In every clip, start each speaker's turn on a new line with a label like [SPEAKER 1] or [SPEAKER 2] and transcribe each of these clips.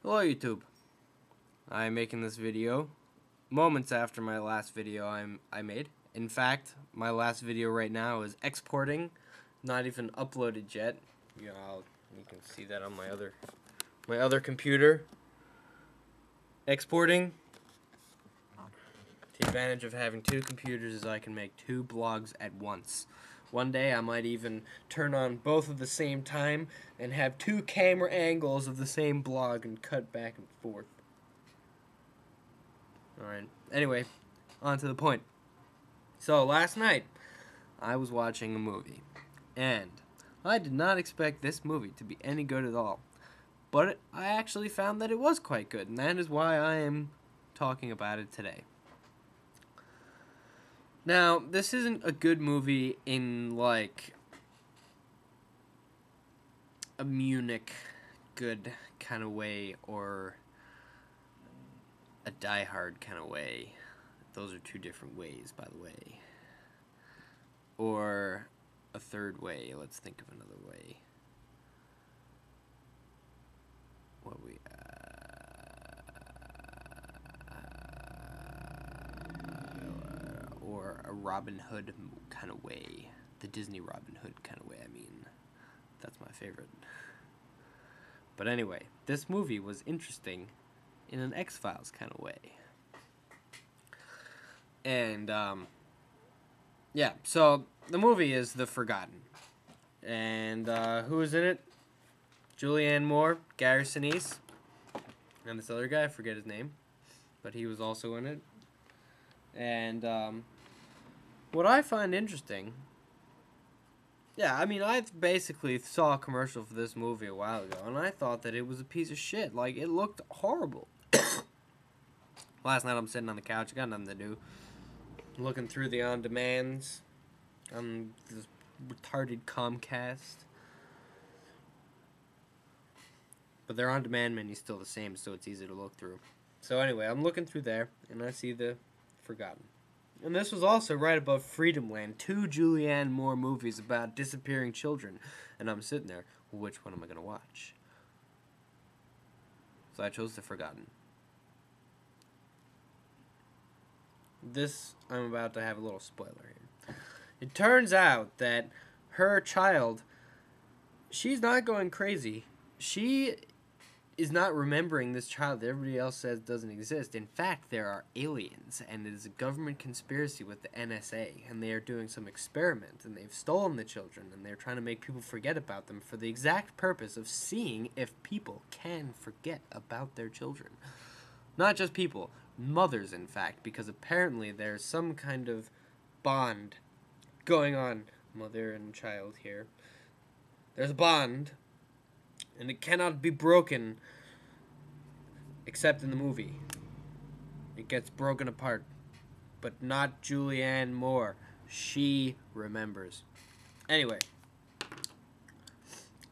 [SPEAKER 1] Hello YouTube. I'm making this video moments after my last video I made. In fact, my last video right now is exporting, not even uploaded yet. You can see that on my other computer. Exporting. The advantage of having two computers is I can make two blogs at once. One day I might even turn on both at the same time and have two camera angles of the same blog and cut back and forth. Alright, anyway, on to the point. So last night I was watching a movie and I did not expect this movie to be any good at all. But I actually found that it was quite good, and that is why I am talking about it today. Now, this isn't a good movie in, like, a Munich good kind of way or a Die Hard kind of way. Those are two different ways, by the way. Or a third way. Let's think of another way. Or a Robin Hood kind of way. The Disney Robin Hood kind of way, I mean. That's my favorite. But anyway, this movie was interesting in an X-Files kind of way. And, yeah, so the movie is The Forgotten. And, who is in it? Julianne Moore, Gary Sinise, and this other guy, I forget his name, but he was also in it. And, what I find interesting, yeah, I mean, I basically saw a commercial for this movie a while ago, and I thought that it was a piece of shit. Like, it looked horrible. Last night I'm sitting on the couch, I got nothing to do, looking through the on-demands on this retarded Comcast. But their on-demand menu's still the same, so it's easy to look through. So anyway, I'm looking through there, and I see The Forgotten. And this was also right above Freedomland, two Julianne Moore movies about disappearing children. And I'm sitting there, which one am I going to watch? So I chose The Forgotten. This, I'm about to have a little spoiler here. It turns out that her child, she's not going crazy. She is not remembering this child that everybody else says doesn't exist. In fact, there are aliens, and it is a government conspiracy with the NSA, and they are doing some experiment, and they've stolen the children, and they're trying to make people forget about them for the exact purpose of seeing if people can forget about their children. Not just people, mothers, in fact, because apparently there's some kind of bond going on. Mother and child here. There's a bond, and it cannot be broken except in the movie. It gets broken apart. But not Julianne Moore. She remembers. Anyway.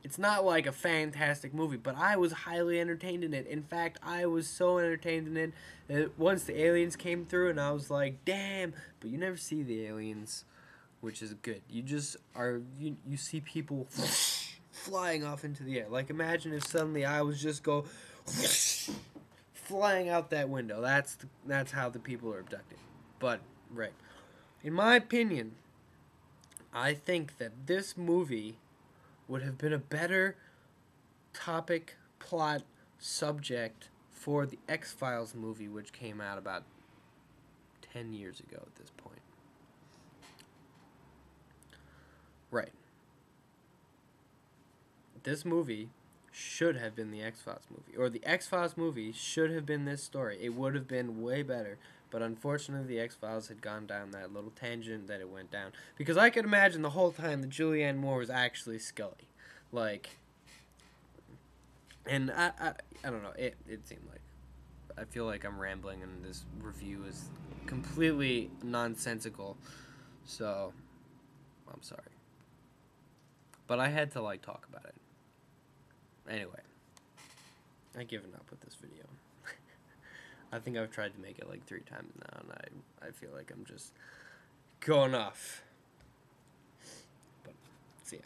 [SPEAKER 1] It's not like a fantastic movie, but I was highly entertained in it. In fact, I was so entertained in it that once the aliens came through and I was like, damn. But you never see the aliens, which is good. You just are, you see people flying off into the air. Like, imagine if suddenly I was just go flying out that window. That's how the people are abducted. But, right. In my opinion, I think that this movie would have been a better topic, plot, subject for the X-Files movie, which came out about 10 years ago at this point. Right. This movie should have been the X-Files movie. Or the X-Files movie should have been this story. It would have been way better. But unfortunately, the X-Files had gone down that little tangent that it went down. Because I could imagine the whole time that Julianne Moore was actually Scully. Like, and I don't know. It seemed like, I feel like I'm rambling and this review is completely nonsensical. So, I'm sorry. But I had to, like, talk about it. Anyway, I've given up with this video. I think I've tried to make it like 3 times now, and I feel like I'm just going off. But, see ya.